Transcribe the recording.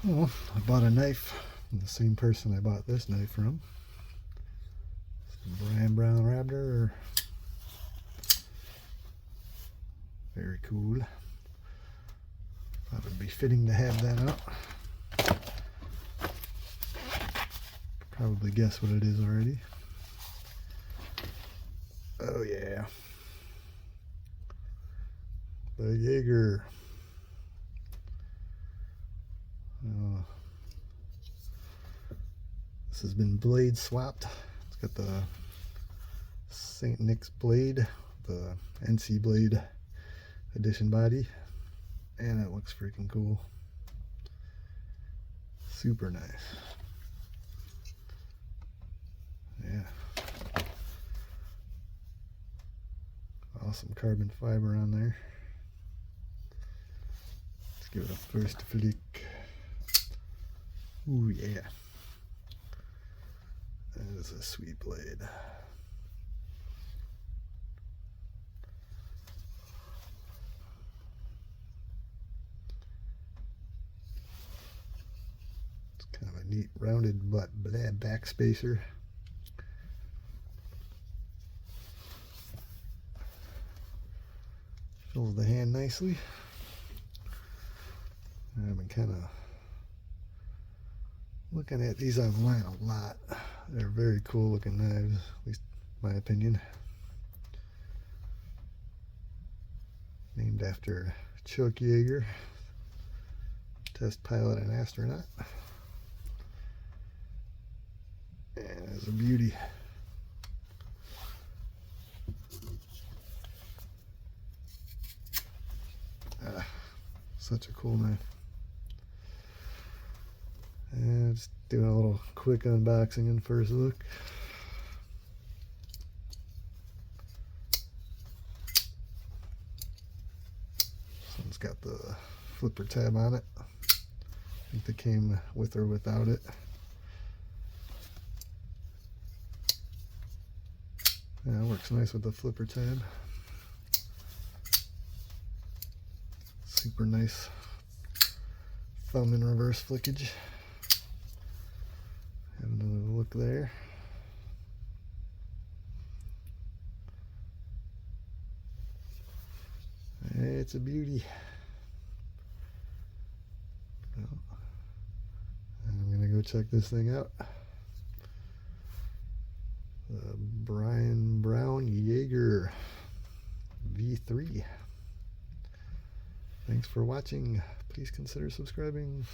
Oh, I bought a knife from the same person I bought this knife from. Brian Brown Raptor. Very cool. Thought it would be fitting to have that out. Probably guess what it is already. Oh yeah. The Yeager. This has been blade swapped. It's got the St. Nick's blade, the NC blade edition body, and it looks freaking cool. Super nice. Yeah. Awesome carbon fiber on there. Let's give it a first flick. Ooh yeah. That is a sweet blade. It's kind of a neat rounded but back spacer. Fills the hand nicely. I've been kind of looking at these online a lot. They're very cool looking knives, at least in my opinion. Named after Chuck Yeager, test pilot and astronaut. And it's a beauty. Such a cool knife. And just doing a little quick unboxing and first look. This one's got the flipper tab on it. I think they came with or without it. Yeah, it works nice with the flipper tab. Super nice thumb in reverse flickage. Have another look there. It's a beauty. Well, I'm gonna go check this thing out. The Brian Brown Yeager V3. Thanks for watching. Please consider subscribing.